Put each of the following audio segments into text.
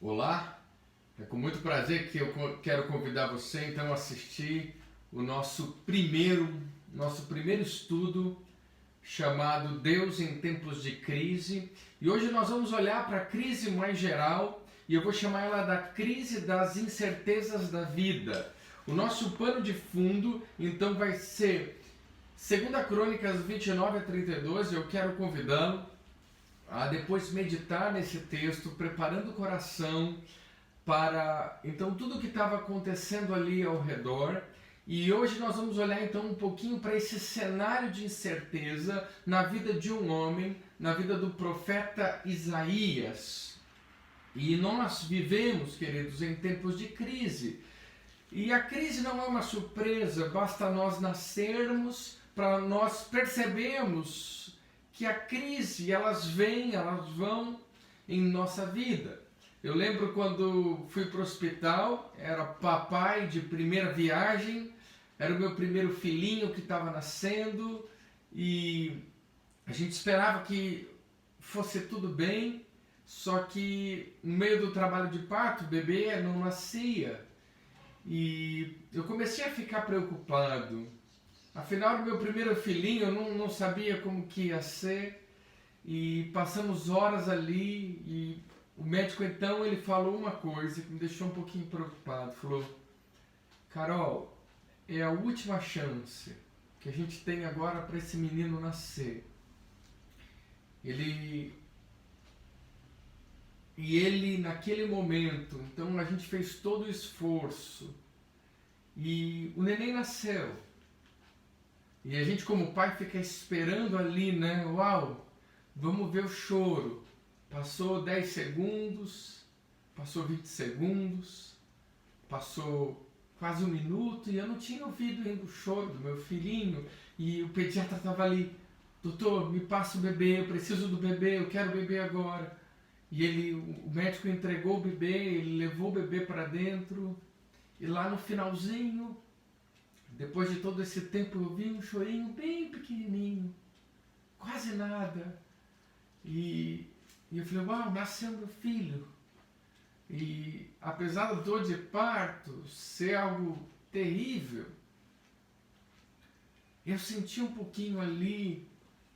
Olá, é com muito prazer que eu quero convidar você então a assistir o nosso primeiro estudo chamado Deus em Tempos de Crise. E hoje nós vamos olhar para a crise mais geral e eu vou chamar ela da crise das incertezas da vida. O nosso pano de fundo então vai ser 2 Crônicas 29 a 32. Eu quero convidá-lo a depois meditar nesse texto, preparando o coração para então tudo o que estava acontecendo ali ao redor. E hoje nós vamos olhar então um pouquinho para esse cenário de incerteza na vida de um homem, na vida do profeta Isaías. E nós vivemos, queridos, em tempos de crise. E a crise não é uma surpresa, basta nós nascermos para nós percebermos que a crise, elas vêm, elas vão em nossa vida. Eu lembro quando fui para o hospital, era papai de primeira viagem, era o meu primeiro filhinho que estava nascendo e a gente esperava que fosse tudo bem, só que no meio do trabalho de parto o bebê não nascia e eu comecei a ficar preocupado. Afinal, o meu primeiro filhinho, eu não sabia como que ia ser e passamos horas ali e o médico então ele falou uma coisa que me deixou um pouquinho preocupado. Falou: Carol, é a última chance que a gente tem agora para esse menino nascer. Ele naquele momento, então a gente fez todo o esforço e o neném nasceu. E a gente como pai fica esperando ali, né? Uau, vamos ver o choro. Passou 10 segundos, passou 20 segundos, passou quase um minuto e eu não tinha ouvido ainda o choro do meu filhinho. E o pediatra estava ali: doutor, me passa o bebê, eu preciso do bebê, eu quero o bebê agora. E o médico entregou o bebê, ele levou o bebê para dentro e lá no finalzinho, depois de todo esse tempo, eu vi um chorinho bem pequenininho, quase nada. E eu falei: uau, nasceu meu filho. E apesar da dor de parto ser algo terrível, eu senti um pouquinho ali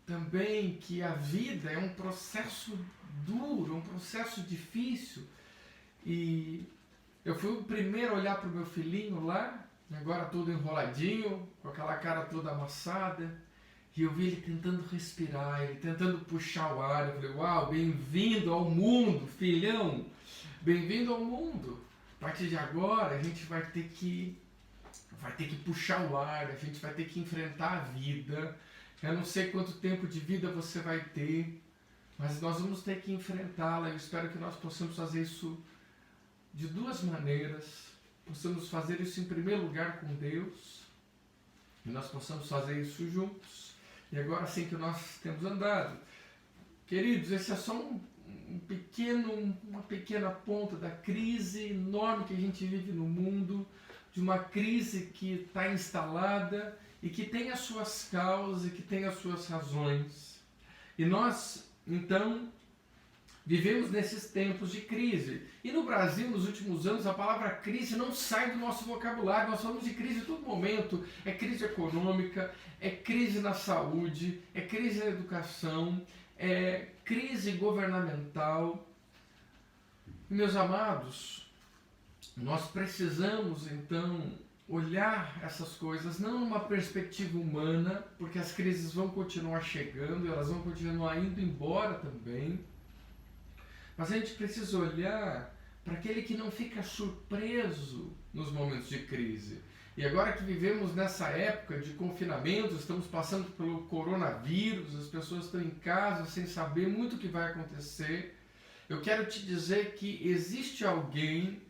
também que a vida é um processo duro, um processo difícil. E eu fui o primeiro a olhar para o meu filhinho lá, agora todo enroladinho, com aquela cara toda amassada, e eu vi ele tentando respirar, ele tentando puxar o ar. Eu falei: uau, bem-vindo ao mundo, filhão, bem-vindo ao mundo. A partir de agora a gente vai ter que puxar o ar, a gente vai ter que enfrentar a vida. Eu não sei quanto tempo de vida você vai ter, mas nós vamos ter que enfrentá-la. Eu espero que nós possamos fazer isso de duas maneiras. Possamos fazer isso em primeiro lugar com Deus, e nós possamos fazer isso juntos. E agora sim que nós temos andado. Queridos, esse é só uma pequena ponta da crise enorme que a gente vive no mundo, de uma crise que está instalada e que tem as suas causas e que tem as suas razões. E nós, então, vivemos nesses tempos de crise. E no Brasil, nos últimos anos, a palavra crise não sai do nosso vocabulário. Nós falamos de crise a todo momento. É crise econômica, é crise na saúde, é crise na educação, é crise governamental. E, meus amados, nós precisamos, então, olhar essas coisas não numa perspectiva humana, porque as crises vão continuar chegando, elas vão continuar indo embora também. Mas a gente precisa olhar para aquele que não fica surpreso nos momentos de crise. E agora que vivemos nessa época de confinamento, estamos passando pelo coronavírus, as pessoas estão em casa sem saber muito o que vai acontecer. Eu quero te dizer que existe alguém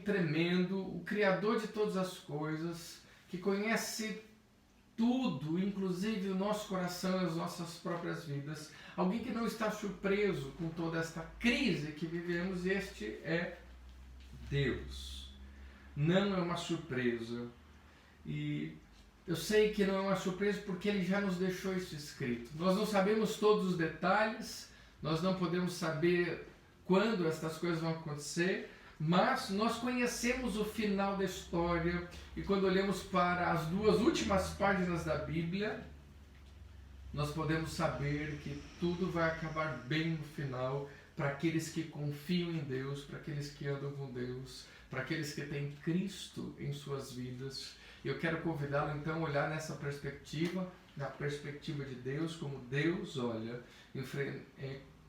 tremendo, o Criador de todas as coisas, que conhece tudo, inclusive o nosso coração e as nossas próprias vidas. Alguém que não está surpreso com toda esta crise que vivemos, este é Deus. Não é uma surpresa. E eu sei que não é uma surpresa porque Ele já nos deixou isso escrito. Nós não sabemos todos os detalhes, nós não podemos saber quando essas coisas vão acontecer, mas nós conhecemos o final da história e quando olhamos para as duas últimas páginas da Bíblia, nós podemos saber que tudo vai acabar bem no final para aqueles que confiam em Deus, para aqueles que andam com Deus, para aqueles que têm Cristo em suas vidas. Eu quero convidá-lo então a olhar nessa perspectiva, na perspectiva de Deus, como Deus olha,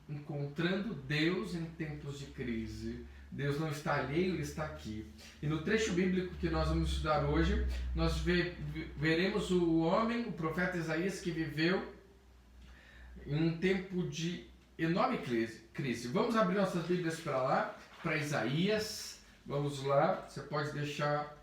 encontrando Deus em tempos de crise. Deus não está alheio, Ele está aqui. E no trecho bíblico que nós vamos estudar hoje, nós veremos o homem, o profeta Isaías, que viveu em um tempo de enorme crise. Vamos abrir nossas Bíblias para lá, para Isaías. Vamos lá, você pode deixar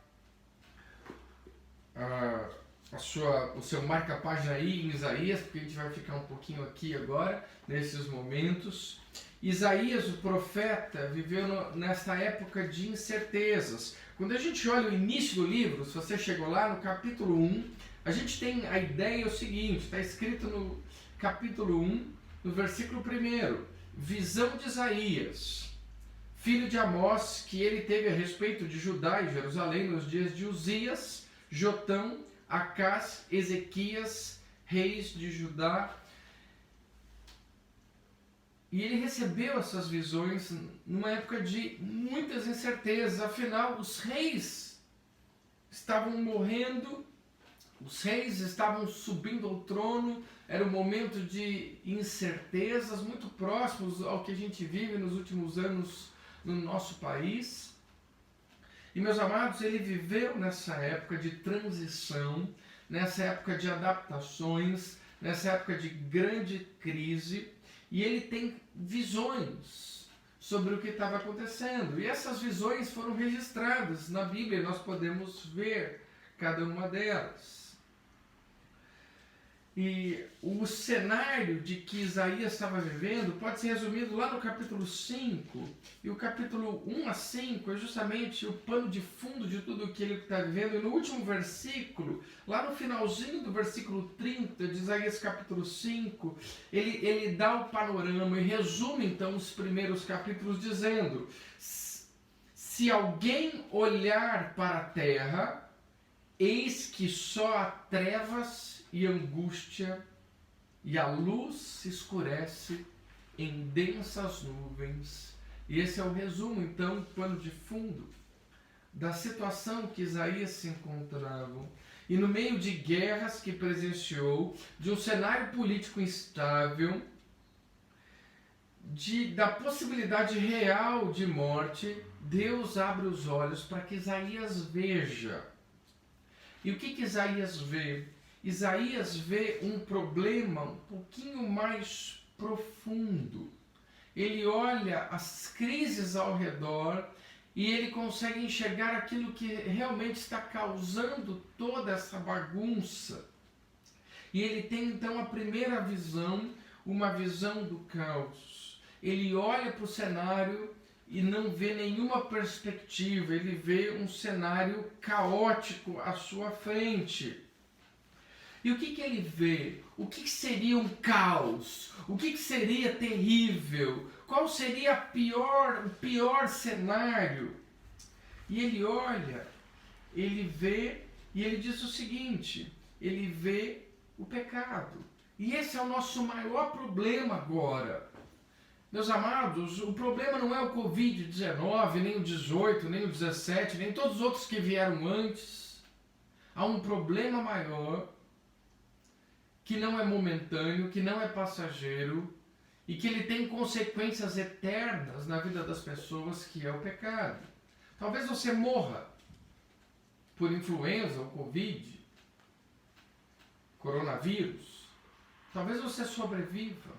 o seu marca-página aí em Isaías, porque a gente vai ficar um pouquinho aqui agora, nesses momentos. Isaías, o profeta, viveu nesta época de incertezas. Quando a gente olha o início do livro, se você chegou lá no capítulo 1, a gente tem a ideia o seguinte, está escrito no capítulo 1, no versículo 1, visão de Isaías, filho de Amós, que ele teve a respeito de Judá e Jerusalém nos dias de Uzias, Jotão, Acás, Ezequias, reis de Judá. E ele recebeu essas visões numa época de muitas incertezas, afinal os reis estavam morrendo, os reis estavam subindo ao trono, era um momento de incertezas muito próximos ao que a gente vive nos últimos anos no nosso país. E meus amados, ele viveu nessa época de transição, nessa época de adaptações, nessa época de grande crise, e ele tem visões sobre o que estava acontecendo. E essas visões foram registradas na Bíblia, nós podemos ver cada uma delas. E o cenário de que Isaías estava vivendo pode ser resumido lá no capítulo 5. E o capítulo 1 a 5 é justamente o pano de fundo de tudo o que ele está vivendo. E no último versículo, lá no finalzinho do versículo 30 de Isaías capítulo 5, ele dá o panorama e resume então os primeiros capítulos dizendo: se alguém olhar para a terra, eis que só há trevas e angústia, e a luz se escurece em densas nuvens. E esse é o resumo, então, pano de fundo da situação que Isaías se encontrava. E no meio de guerras que presenciou, de um cenário político instável, da possibilidade real de morte, Deus abre os olhos para que Isaías veja. E o que Isaías vê? Isaías vê um problema um pouquinho mais profundo. Ele olha as crises ao redor e ele consegue enxergar aquilo que realmente está causando toda essa bagunça. E ele tem então a primeira visão, uma visão do caos. Ele olha para o cenário e não vê nenhuma perspectiva, ele vê um cenário caótico à sua frente. E o que ele vê? O que seria um caos? O que seria terrível? Qual seria o pior cenário? E ele olha, ele vê e ele diz o seguinte, ele vê o pecado. E esse é o nosso maior problema agora. Meus amados, o problema não é o Covid-19, nem o 18, nem o 17, nem todos os outros que vieram antes. Há um problema maior, que não é momentâneo, que não é passageiro e que ele tem consequências eternas na vida das pessoas, que é o pecado. Talvez você morra por influenza ou Covid, coronavírus. Talvez você sobreviva.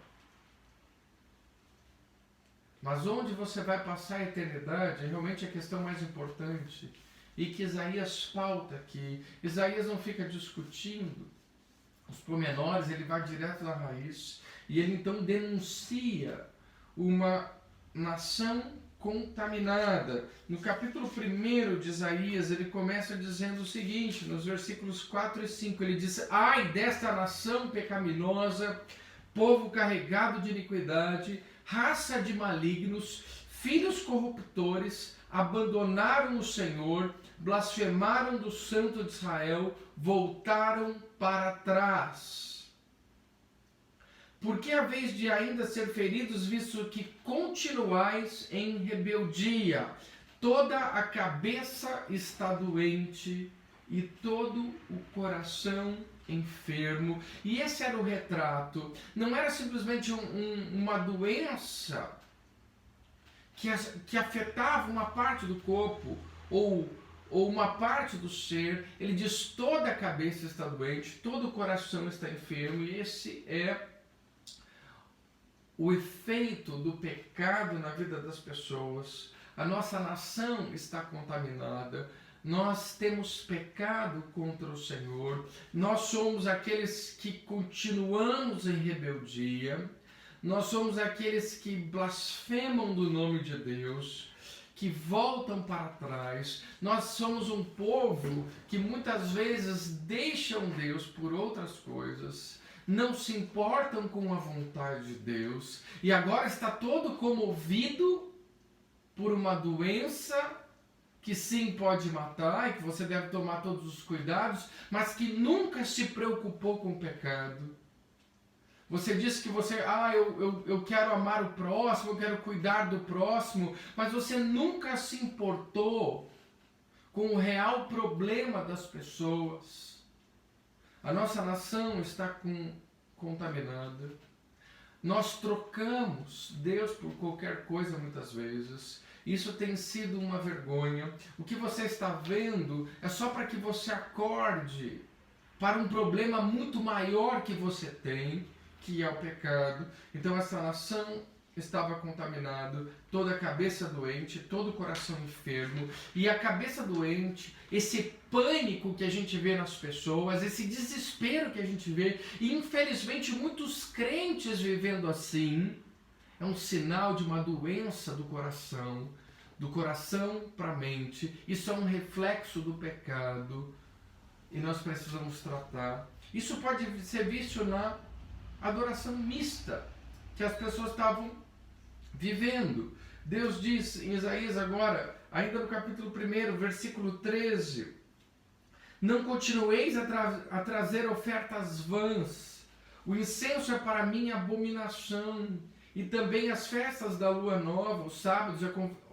Mas onde você vai passar a eternidade é realmente a questão mais importante. E que Isaías pauta aqui. Isaías não fica discutindo os pormenores, ele vai direto na raiz. E ele então denuncia uma nação contaminada. No capítulo 1 de Isaías, ele começa dizendo o seguinte, nos versículos 4 e 5, ele diz: ai desta nação pecaminosa, povo carregado de iniquidade, raça de malignos, filhos corruptores, abandonaram o Senhor, blasfemaram do Santo de Israel, voltaram para trás. Porque a vez de ainda ser feridos, visto que continuais em rebeldia, toda a cabeça está doente e todo o coração enfermo. E esse era o retrato. Não era simplesmente uma doença que afetava uma parte do corpo ou uma parte do ser. Ele diz: toda a cabeça está doente, todo o coração está enfermo. E esse é o efeito do pecado na vida das pessoas. A nossa nação está contaminada. Nós temos pecado contra o Senhor. Nós somos aqueles que continuamos em rebeldia. Nós somos aqueles que blasfemam do nome de Deus, que voltam para trás. Nós somos um povo que muitas vezes deixam Deus por outras coisas, não se importam com a vontade de Deus, e agora está todo comovido por uma doença que sim pode matar e que você deve tomar todos os cuidados, mas que nunca se preocupou com o pecado. Você disse que você, eu quero amar o próximo, eu quero cuidar do próximo, mas você nunca se importou com o real problema das pessoas. A nossa nação está contaminada. Nós trocamos Deus por qualquer coisa muitas vezes. Isso tem sido uma vergonha. O que você está vendo é só para que você acorde para um problema muito maior que você tem, que é o pecado. Então essa nação estava contaminada, toda a cabeça doente, todo o coração enfermo. E a cabeça doente, esse pânico que a gente vê nas pessoas, esse desespero que a gente vê, e infelizmente muitos crentes vivendo assim, é um sinal de uma doença do coração para a mente. Isso é um reflexo do pecado e nós precisamos tratar. Isso pode ser visto na adoração mista que as pessoas estavam vivendo. Deus diz em Isaías agora, ainda no capítulo 1, versículo 13: não continueis a trazer ofertas vãs, o incenso é para mim abominação, e também as festas da lua nova, os sábados,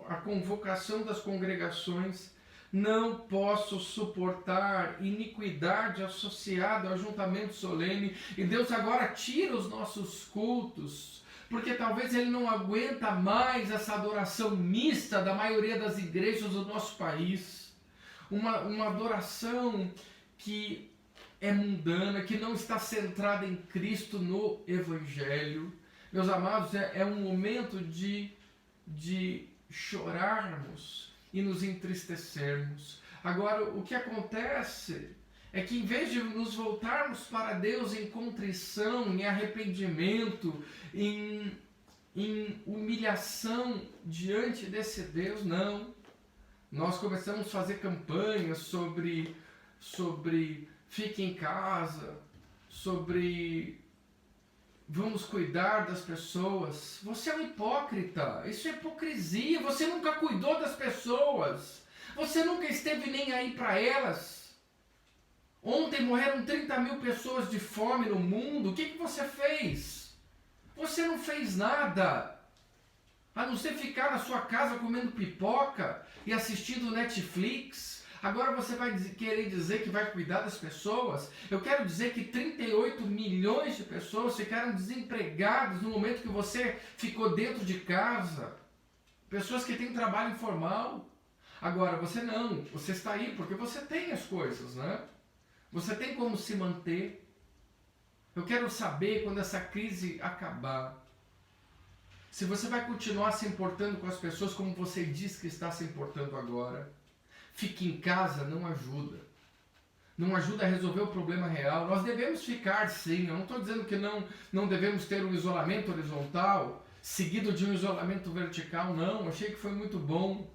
a convocação das congregações. Não posso suportar iniquidade associada ao ajuntamento solene. E Deus agora tira os nossos cultos, porque talvez Ele não aguenta mais essa adoração mista da maioria das igrejas do nosso país. Uma adoração que é mundana, que não está centrada em Cristo, no Evangelho. Meus amados, é um momento de chorarmos e nos entristecermos. Agora, o que acontece é que em vez de nos voltarmos para Deus em contrição, em arrependimento, em humilhação diante desse Deus, não. Nós começamos a fazer campanhas sobre fique em casa, sobre vamos cuidar das pessoas. Você é um hipócrita. Isso é hipocrisia. Você nunca cuidou das pessoas. Você nunca esteve nem aí para elas. Ontem morreram 30 mil pessoas de fome no mundo. O que você fez? Você não fez nada. A não ser ficar na sua casa comendo pipoca e assistindo Netflix. Agora você vai querer dizer que vai cuidar das pessoas? Eu quero dizer que 38 milhões de pessoas ficaram desempregadas no momento que você ficou dentro de casa. Pessoas que têm trabalho informal. Agora você não, você está aí porque você tem as coisas, né? Você tem como se manter. Eu quero saber quando essa crise acabar, se você vai continuar se importando com as pessoas como você diz que está se importando agora. Fique em casa não ajuda. Não ajuda a resolver o problema real. Nós devemos ficar, sim. Eu não estou dizendo que não devemos ter um isolamento horizontal seguido de um isolamento vertical, não. Eu achei que foi muito bom.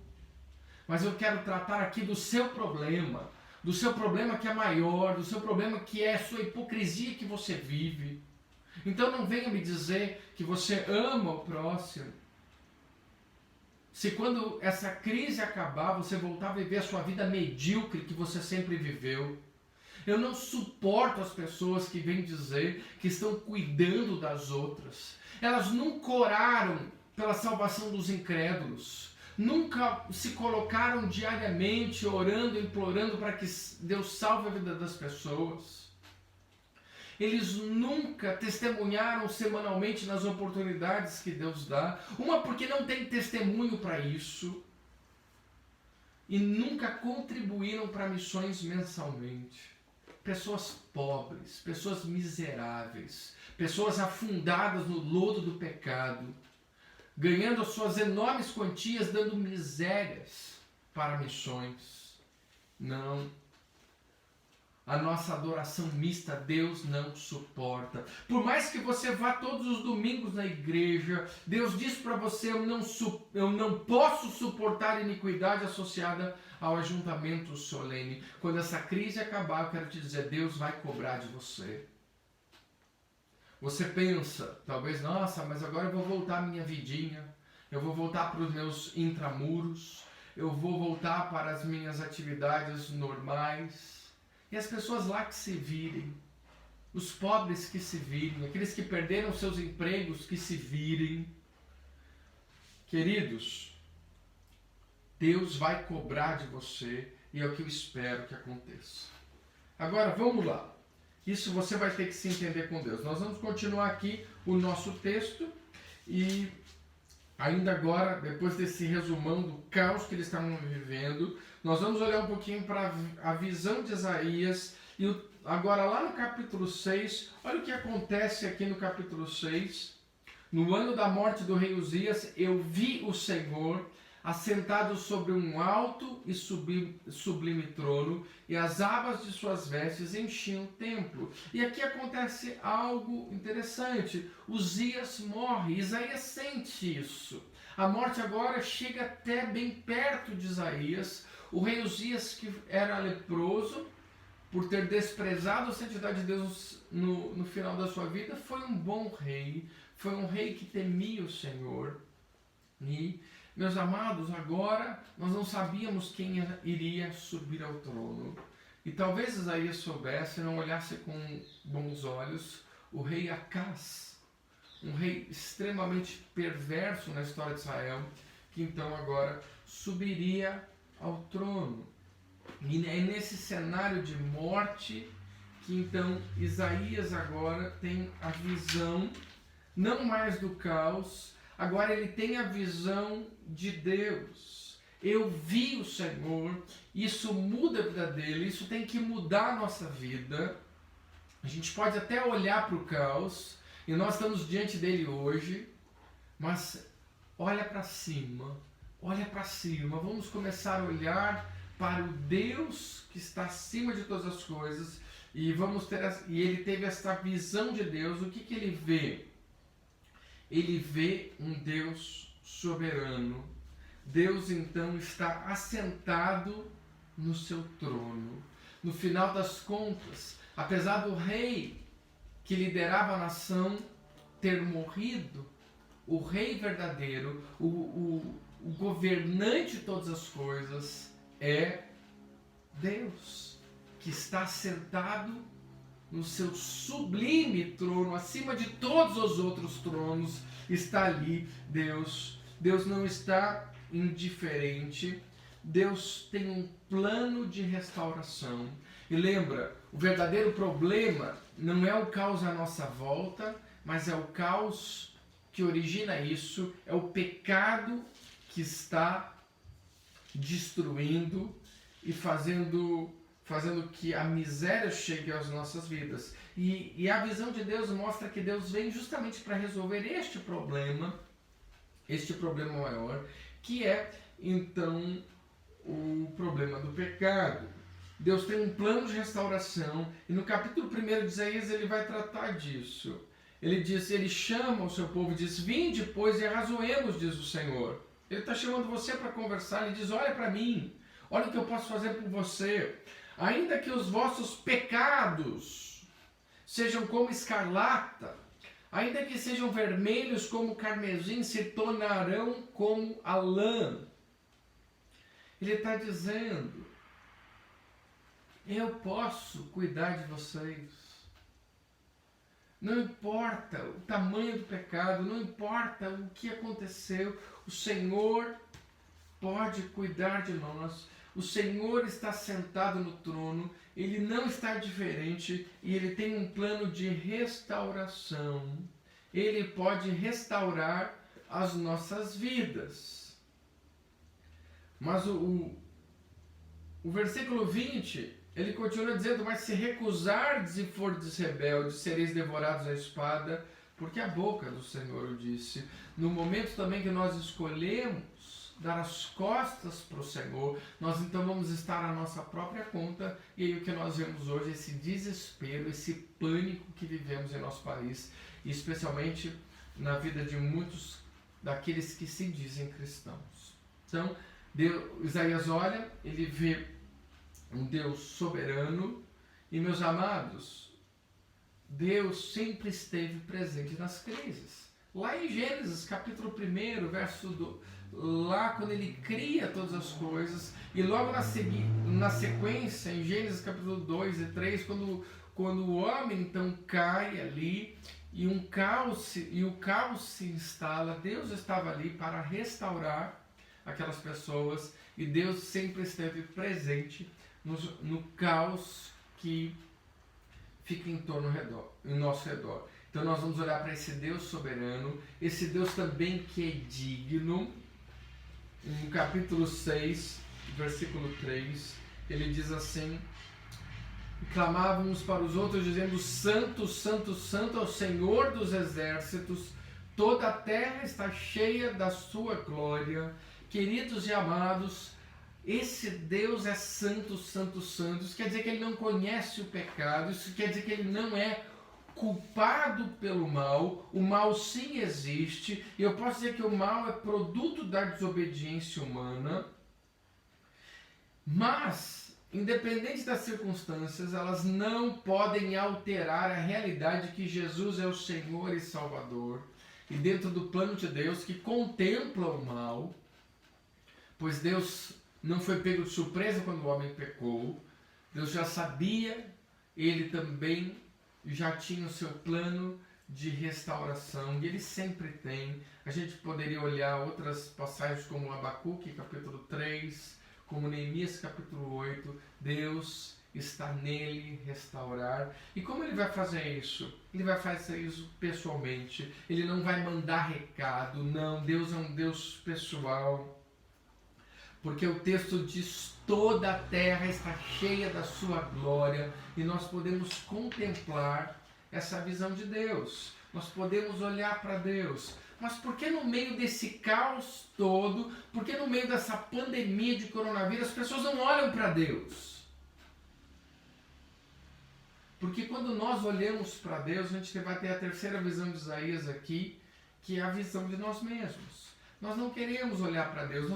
Mas eu quero tratar aqui do seu problema que é maior, do seu problema que é a sua hipocrisia que você vive. Então não venha me dizer que você ama o próximo, se quando essa crise acabar, você voltar a viver a sua vida medíocre que você sempre viveu. Eu não suporto as pessoas que vêm dizer que estão cuidando das outras. Elas nunca oraram pela salvação dos incrédulos. Nunca se colocaram diariamente orando, implorando para que Deus salve a vida das pessoas. Eles nunca testemunharam semanalmente nas oportunidades que Deus dá. Uma, porque não tem testemunho para isso. E nunca contribuíram para missões mensalmente. Pessoas pobres, pessoas miseráveis, pessoas afundadas no lodo do pecado, ganhando as suas enormes quantias, dando misérias para missões. Não. A nossa adoração mista, Deus não suporta. Por mais que você vá todos os domingos na igreja, Deus diz para você, eu não posso suportar iniquidade associada ao ajuntamento solene. Quando essa crise acabar, eu quero te dizer, Deus vai cobrar de você. Você pensa, talvez, nossa, mas agora eu vou voltar à minha vidinha, eu vou voltar para os meus intramuros, eu vou voltar para as minhas atividades normais. E as pessoas lá que se virem, os pobres que se virem, aqueles que perderam seus empregos que se virem. Queridos, Deus vai cobrar de você e é o que eu espero que aconteça. Agora vamos lá. Isso você vai ter que se entender com Deus. Nós vamos continuar aqui o nosso texto e ainda agora, depois desse resumão do caos que eles estavam vivendo, nós vamos olhar um pouquinho para a visão de Isaías. E agora lá no capítulo 6, olha o que acontece aqui no capítulo 6. No ano da morte do rei Uzias, eu vi o Senhor assentado sobre um alto e sublime trono, e as abas de suas vestes enchiam o templo. E aqui acontece algo interessante. Uzias morre, Isaías sente isso. A morte agora chega até bem perto de Isaías. O rei Uzias, que era leproso, por ter desprezado a santidade de Deus no final da sua vida, foi um bom rei, foi um rei que temia o Senhor. E, meus amados, agora nós não sabíamos quem iria subir ao trono. E talvez Isaías soubesse, não olhasse com bons olhos, o rei Acaz, um rei extremamente perverso na história de Israel, que então agora subiria ao trono. E é nesse cenário de morte que então Isaías agora tem a visão, não mais do caos, agora ele tem a visão de Deus. Eu vi o Senhor, isso muda a vida dele, isso tem que mudar a nossa vida. A gente pode até olhar para o caos, e nós estamos diante dele hoje, mas olha para cima, vamos começar a olhar para o Deus que está acima de todas as coisas, e ele teve essa visão de Deus. O que ele vê? Ele vê um Deus soberano. Deus então está assentado no seu trono. No final das contas, apesar do rei que liderava a nação ter morrido, o rei verdadeiro, o governante de todas as coisas é Deus, que está sentado no seu sublime trono, acima de todos os outros tronos, está ali Deus. Deus não está indiferente, Deus tem um plano de restauração. E lembra, o verdadeiro problema não é o caos à nossa volta, mas é o caos que origina isso, é o pecado que está destruindo e fazendo que a miséria chegue às nossas vidas. E a visão de Deus mostra que Deus vem justamente para resolver este problema maior, que é, então, o problema do pecado. Deus tem um plano de restauração, e no capítulo 1 de Isaías ele vai tratar disso. Ele chama o seu povo e diz: vinde, pois, e arrazoemos, diz o Senhor. Ele está chamando você para conversar, ele diz: olha para mim, olha o que eu posso fazer por você. Ainda que os vossos pecados sejam como escarlata, Ainda que sejam vermelhos como o carmesim, se tornarão como a lã. Ele está dizendo, eu posso cuidar de vocês. Não importa o tamanho do pecado, não importa o que aconteceu, o Senhor pode cuidar de nós. O Senhor está sentado no trono, Ele não está diferente e Ele tem um plano de restauração. Ele pode restaurar as nossas vidas. Mas o versículo 20, ele continua dizendo, mas se recusardes e fordes rebeldes, sereis devorados à espada, porque a boca do Senhor o disse. No momento também que nós escolhemos dar as costas para o Senhor, nós então vamos estar à nossa própria conta, e aí o que nós vemos hoje é esse desespero, esse pânico que vivemos em nosso país, e especialmente na vida de muitos daqueles que se dizem cristãos. Então, Isaías olha, ele vê um Deus soberano, e meus amados, Deus sempre esteve presente nas crises. Lá em Gênesis capítulo 1, verso 2, lá quando ele cria todas as coisas, e logo na sequência, em Gênesis capítulo 2 e 3, quando o homem então cai ali, e o caos se instala, Deus estava ali para restaurar aquelas pessoas, e Deus sempre esteve presente no caos que fica em nosso redor. Então nós vamos olhar para esse Deus soberano, esse Deus também que é digno. No capítulo 6, versículo 3, ele diz assim, clamavam uns para os outros, dizendo, Santo, Santo, Santo é o Senhor dos exércitos, toda a terra está cheia da sua glória. Queridos e amados, esse Deus é santo, santo, santo. Isso quer dizer que ele não conhece o pecado, isso quer dizer que ele não é culpado pelo mal. O mal sim existe, e eu posso dizer que o mal é produto da desobediência humana, mas, independente das circunstâncias, elas não podem alterar a realidade que Jesus é o Senhor e Salvador, e dentro do plano de Deus que contempla o mal, pois Deus não foi pego de surpresa quando o homem pecou. Deus já sabia, ele também já tinha o seu plano de restauração, e ele sempre tem. A gente poderia olhar outras passagens como Abacuque, capítulo 3, como Neemias, capítulo 8. Deus está nele restaurar. E como ele vai fazer isso? Ele vai fazer isso pessoalmente. Ele não vai mandar recado, não. Deus é um Deus pessoal. Porque o texto diz, toda a terra está cheia da sua glória, e nós podemos contemplar essa visão de Deus, nós podemos olhar para Deus. Mas por que no meio desse caos todo, por que no meio dessa pandemia de coronavírus, as pessoas não olham para Deus? Porque quando nós olhamos para Deus, a gente vai ter a terceira visão de Isaías aqui, que é a visão de nós mesmos. Nós não queremos olhar para Deus,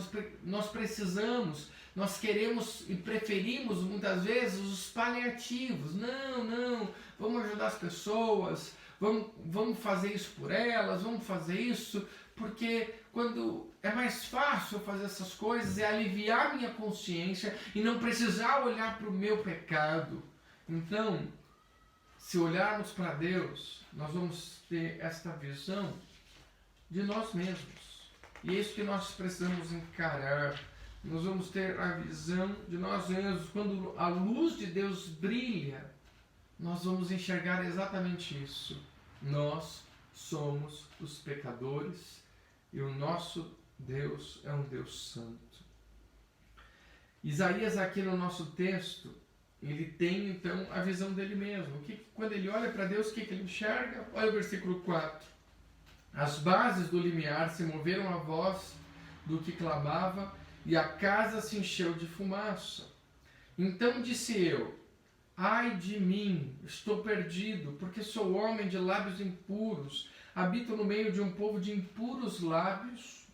nós queremos e preferimos muitas vezes os paliativos. Não, vamos ajudar as pessoas, vamos fazer isso por elas, vamos fazer isso, porque quando é mais fácil fazer essas coisas, é aliviar minha consciência e não precisar olhar para o meu pecado. Então, se olharmos para Deus, nós vamos ter esta visão de nós mesmos. E é isso que nós precisamos encarar. Nós vamos ter a visão de nós mesmos. Quando a luz de Deus brilha, nós vamos enxergar exatamente isso. Nós somos os pecadores e o nosso Deus é um Deus santo. Isaías aqui no nosso texto, ele tem então a visão dele mesmo. Quando ele olha para Deus, o que ele enxerga? Olha o versículo 4. As bases do limiar se moveram à voz do que clamava, e a casa se encheu de fumaça. Então disse eu, ai de mim, estou perdido, porque sou homem de lábios impuros, habito no meio de um povo de impuros lábios,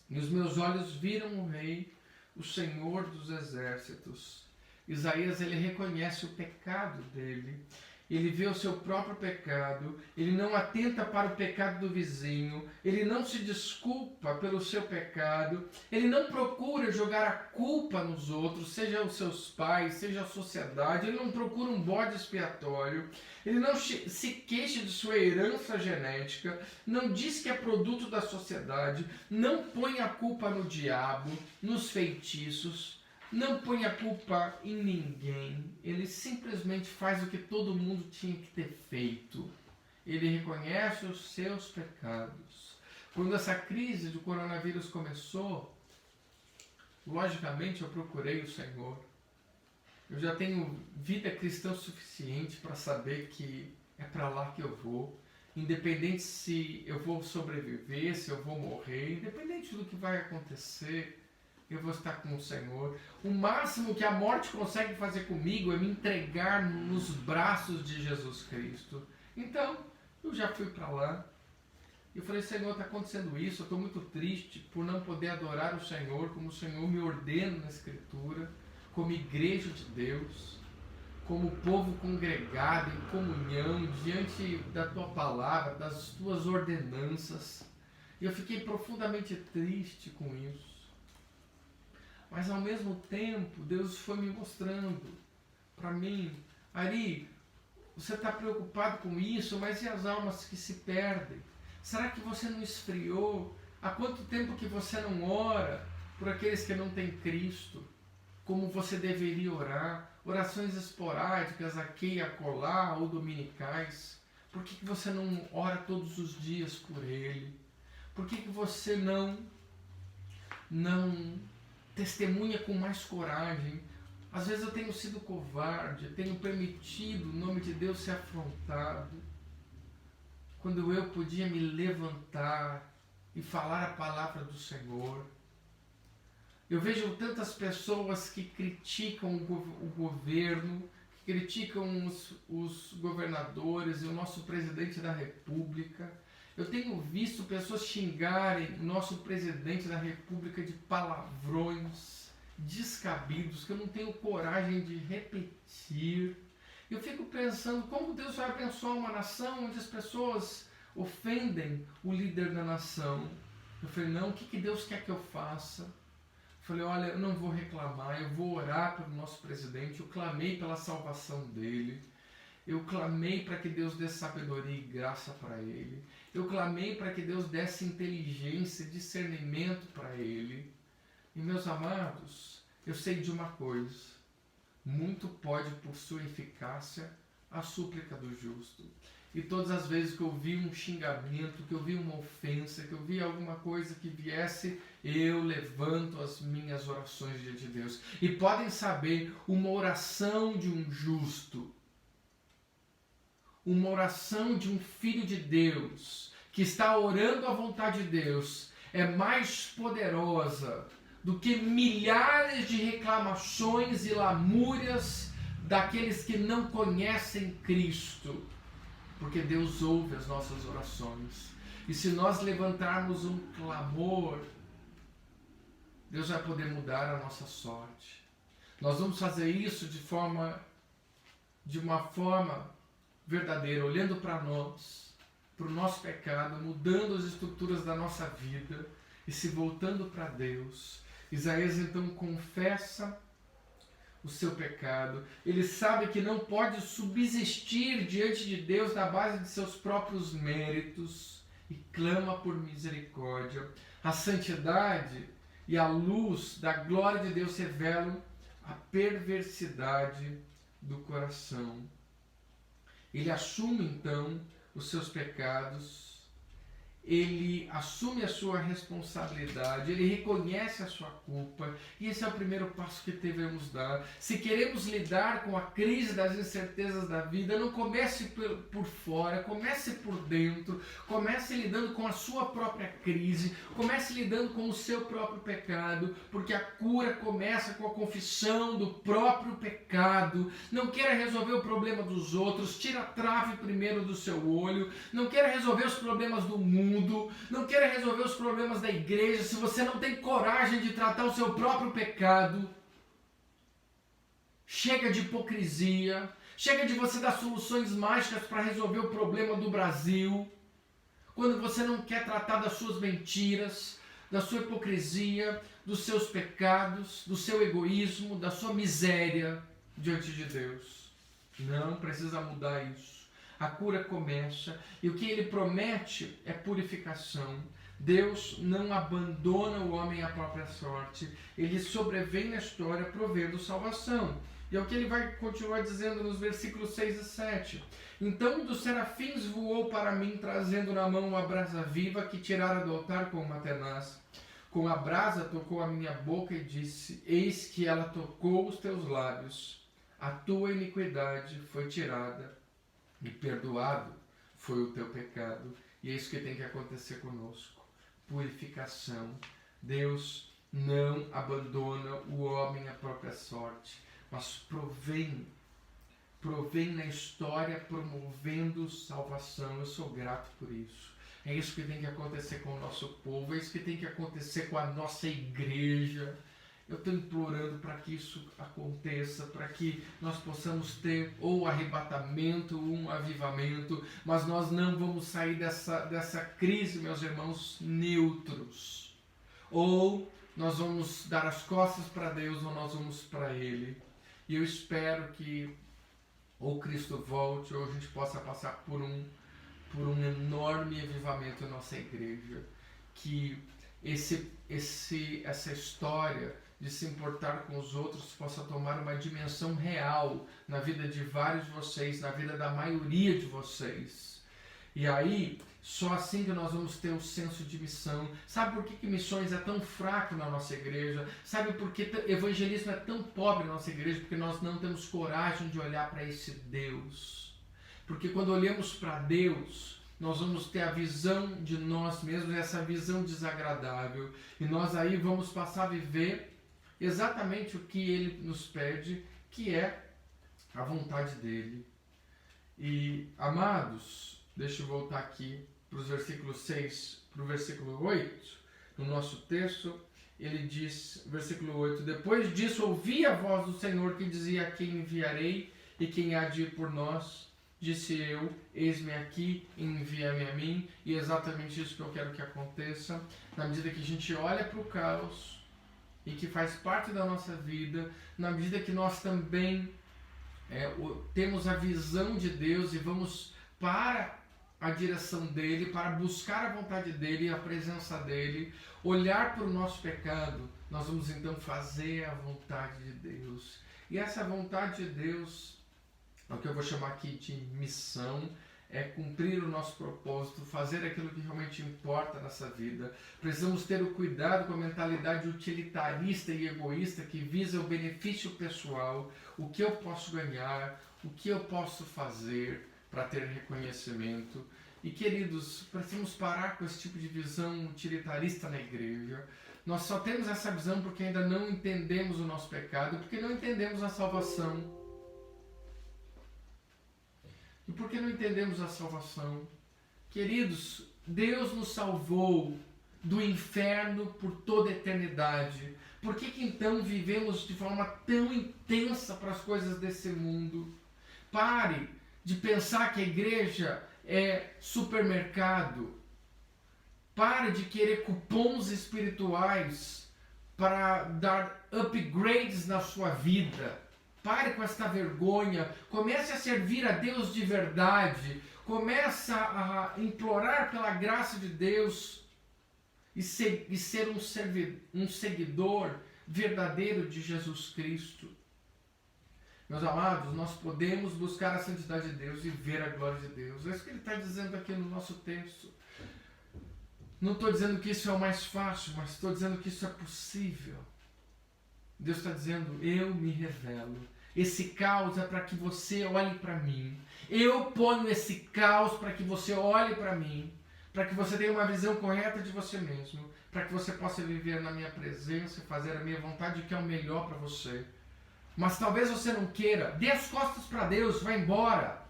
e os meus olhos viram o Rei, o Senhor dos exércitos. Isaías, ele reconhece o pecado dele, ele vê o seu próprio pecado, ele não atenta para o pecado do vizinho, ele não se desculpa pelo seu pecado, ele não procura jogar a culpa nos outros, seja os seus pais, seja a sociedade, ele não procura um bode expiatório, ele não se queixa de sua herança genética, não diz que é produto da sociedade, não põe a culpa no diabo, nos feitiços, não põe a culpa em ninguém, ele simplesmente faz o que todo mundo tinha que ter feito. Ele reconhece os seus pecados. Quando essa crise do coronavírus começou, logicamente eu procurei o Senhor. Eu já tenho vida cristã suficiente para saber que é para lá que eu vou. Independente se eu vou sobreviver, se eu vou morrer, independente do que vai acontecer, eu vou estar com o Senhor. O máximo que a morte consegue fazer comigo é me entregar nos braços de Jesus Cristo. Então, eu já fui para lá. Eu falei, Senhor, está acontecendo isso, eu estou muito triste por não poder adorar o Senhor como o Senhor me ordena na Escritura, como igreja de Deus, como povo congregado em comunhão, diante da Tua palavra, das Tuas ordenanças. E eu fiquei profundamente triste com isso. Mas ao mesmo tempo, Deus foi me mostrando para mim, Ari, você está preocupado com isso, mas e as almas que se perdem? Será que você não esfriou? Há quanto tempo que você não ora por aqueles que não têm Cristo? Como você deveria orar? Orações esporádicas aqui e acolá, ou dominicais. Por que você não ora todos os dias por ele? Por que você não testemunha com mais coragem? Às vezes eu tenho sido covarde, tenho permitido o nome de Deus ser afrontado, quando eu podia me levantar e falar a palavra do Senhor. Eu vejo tantas pessoas que criticam o governo, que criticam os governadores e o nosso presidente da República. Eu tenho visto pessoas xingarem o nosso presidente da República de palavrões descabidos que eu não tenho coragem de repetir. Eu fico pensando como Deus vai abençoar uma nação onde as pessoas ofendem o líder da nação. Eu falei, não, o que Deus quer que eu faça? Eu falei, olha, eu não vou reclamar, eu vou orar pelo nosso presidente. Eu clamei pela salvação dele. Eu clamei para que Deus desse sabedoria e graça para ele. Eu clamei para que Deus desse inteligência e discernimento para ele. E meus amados, eu sei de uma coisa: muito pode por sua eficácia a súplica do justo. E todas as vezes que eu vi um xingamento, que eu vi uma ofensa, que eu vi alguma coisa que viesse, eu levanto as minhas orações diante de Deus. E podem saber, uma oração de um justo, uma oração de um filho de Deus, que está orando à vontade de Deus, é mais poderosa do que milhares de reclamações e lamúrias daqueles que não conhecem Cristo. Porque Deus ouve as nossas orações. E se nós levantarmos um clamor, Deus vai poder mudar a nossa sorte. Nós vamos fazer isso de uma forma verdadeira, olhando para nós, para o nosso pecado, mudando as estruturas da nossa vida e se voltando para Deus. Isaías então confessa o seu pecado. Ele sabe que não pode subsistir diante de Deus na base de seus próprios méritos e clama por misericórdia. A santidade e a luz da glória de Deus revelam a perversidade do coração. Ele assume então os seus pecados, ele assume a sua responsabilidade, ele reconhece a sua culpa, e esse é o primeiro passo que devemos dar. Se queremos lidar com a crise das incertezas da vida, não comece por fora, comece por dentro, comece lidando com a sua própria crise, comece lidando com o seu próprio pecado, porque a cura começa com a confissão do próprio pecado. Não queira resolver o problema dos outros, tira a trave primeiro do seu olho, não queira resolver os problemas do mundo, não queira resolver os problemas da igreja se você não tem coragem de tratar o seu próprio pecado. Chega de hipocrisia, Chega de você dar soluções mágicas para resolver o problema do Brasil. Quando você não quer tratar das suas mentiras, da sua hipocrisia, dos seus pecados, do seu egoísmo, da sua miséria diante de Deus. Não precisa mudar isso. A cura começa e o que ele promete é purificação. Deus não abandona o homem à própria sorte. Ele sobrevém na história provendo salvação. E é o que ele vai continuar dizendo nos versículos 6 e 7. Então um dos serafins voou para mim, trazendo na mão uma brasa viva que tirara do altar com uma tenaz. Com a brasa tocou a minha boca e disse: eis que ela tocou os teus lábios. A tua iniquidade foi tirada e perdoado foi o teu pecado. E é isso que tem que acontecer conosco. Purificação. Deus não abandona o homem à própria sorte, mas provém na história promovendo salvação. Eu sou grato por isso. É isso que tem que acontecer com o nosso povo, é isso que tem que acontecer com a nossa igreja. Eu estou implorando para que isso aconteça, para que nós possamos ter ou arrebatamento, ou um avivamento, mas nós não vamos sair dessa crise, meus irmãos, neutros. Ou nós vamos dar as costas para Deus, ou nós vamos para Ele. E eu espero que ou Cristo volte, ou a gente possa passar por um enorme avivamento na nossa igreja. Que essa história de se importar com os outros possa tomar uma dimensão real na vida de vários de vocês, na vida da maioria de vocês. E aí, só assim que nós vamos ter um senso de missão. Sabe por que missões é tão fraco na nossa igreja? Sabe por que evangelismo é tão pobre na nossa igreja? Porque nós não temos coragem de olhar para esse Deus. Porque quando olhamos para Deus, nós vamos ter a visão de nós mesmos, essa visão desagradável. E nós aí vamos passar a viver exatamente o que Ele nos pede, que é a vontade dEle. E, amados, deixa eu voltar aqui para os versículos 6 para o versículo 8, no nosso texto. Ele diz, versículo 8, depois disso ouvi a voz do Senhor que dizia: a quem enviarei e quem há de ir por nós? Disse eu: eis-me aqui, envia-me a mim. E é exatamente isso que eu quero que aconteça, na medida que a gente olha para o caos e que faz parte da nossa vida, na medida que nós também temos a visão de Deus e vamos para a direção dEle, para buscar a vontade dEle e a presença dEle, olhar para o nosso pecado, nós vamos então fazer a vontade de Deus. E essa vontade de Deus, é o que eu vou chamar aqui de missão, é cumprir o nosso propósito, fazer aquilo que realmente importa nessa vida. Precisamos ter o cuidado com a mentalidade utilitarista e egoísta que visa o benefício pessoal, o que eu posso ganhar, o que eu posso fazer para ter reconhecimento. E, queridos, precisamos parar com esse tipo de visão utilitarista na igreja. Nós só temos essa visão porque ainda não entendemos o nosso pecado, porque não entendemos a salvação. E por que não entendemos a salvação? Queridos, Deus nos salvou do inferno por toda a eternidade. Por que então vivemos de forma tão intensa para as coisas desse mundo? Pare de pensar que a igreja é supermercado. Pare de querer cupons espirituais para dar upgrades na sua vida. Pare com esta vergonha, comece a servir a Deus de verdade, comece a implorar pela graça de Deus e ser um seguidor verdadeiro de Jesus Cristo. Meus amados, nós podemos buscar a santidade de Deus e ver a glória de Deus. É isso que ele está dizendo aqui no nosso texto. Não estou dizendo que isso é o mais fácil, mas estou dizendo que isso é possível. Deus está dizendo: eu me revelo. Esse caos é para que você olhe para mim. Eu ponho esse caos para que você olhe para mim, para que você tenha uma visão correta de você mesmo, para que você possa viver na minha presença e fazer a minha vontade, que é o melhor para você. Mas talvez você não queira. Dê as costas para Deus, vá embora.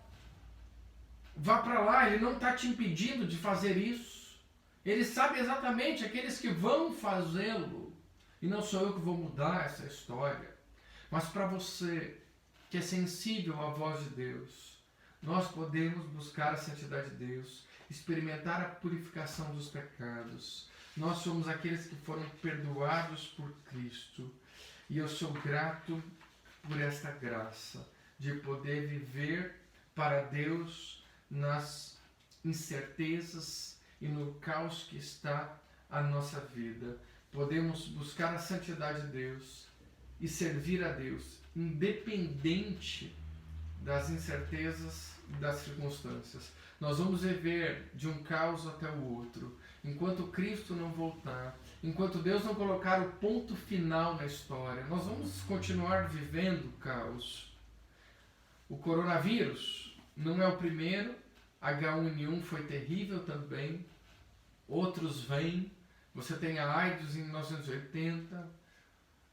Vá para lá, Ele não está te impedindo de fazer isso. Ele sabe exatamente aqueles que vão fazê-lo. E não sou eu que vou mudar essa história. Mas para você que é sensível à voz de Deus, nós podemos buscar a santidade de Deus, experimentar a purificação dos pecados. Nós somos aqueles que foram perdoados por Cristo. E eu sou grato por esta graça de poder viver para Deus nas incertezas e no caos que está a nossa vida. Podemos buscar a santidade de Deus e servir a Deus, independente das incertezas e das circunstâncias. Nós vamos viver de um caos até o outro, enquanto Cristo não voltar, enquanto Deus não colocar o ponto final na história. Nós vamos continuar vivendo o caos. O coronavírus não é o primeiro, H1N1 foi terrível também, outros vêm, você tem a AIDS em 1980,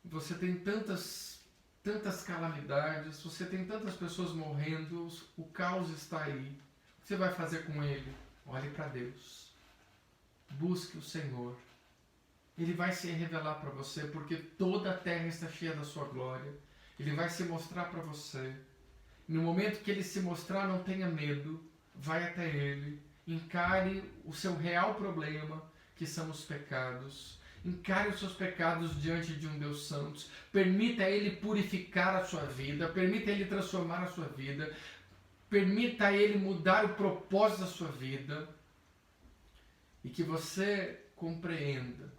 você tem tantas calamidades, você tem tantas pessoas morrendo, o caos está aí. O que você vai fazer com ele? Olhe para Deus. Busque o Senhor. Ele vai se revelar para você, porque toda a terra está cheia da sua glória. Ele vai se mostrar para você. No momento que ele se mostrar, não tenha medo. Vai até ele. Encare o seu real problema, que são os pecados. Encare os seus pecados diante de um Deus santo. Permita ele purificar a sua vida. Permita ele transformar a sua vida. Permita ele mudar o propósito da sua vida. E que você compreenda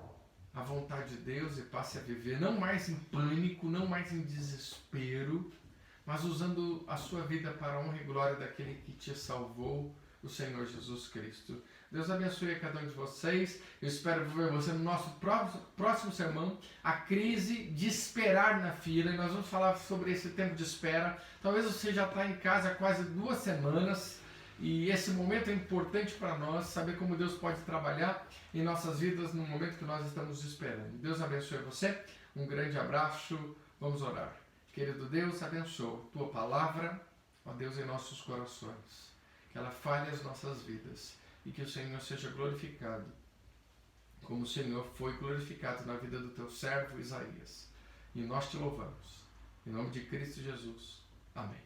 a vontade de Deus e passe a viver não mais em pânico, não mais em desespero, mas usando a sua vida para a honra e glória daquele que te salvou, o Senhor Jesus Cristo. Deus abençoe a cada um de vocês. Eu espero ver você no nosso próximo sermão, a crise de esperar na fila. E nós vamos falar sobre esse tempo de espera. Talvez você já está em casa há quase 2 semanas. E esse momento é importante para nós, saber como Deus pode trabalhar em nossas vidas no momento que nós estamos esperando. Deus abençoe você. Um grande abraço. Vamos orar. Querido Deus, abençoa tua palavra, ó Deus, em nossos corações. Que ela fale as nossas vidas e que o Senhor seja glorificado, como o Senhor foi glorificado na vida do teu servo Isaías. E nós te louvamos. Em nome de Cristo Jesus. Amém.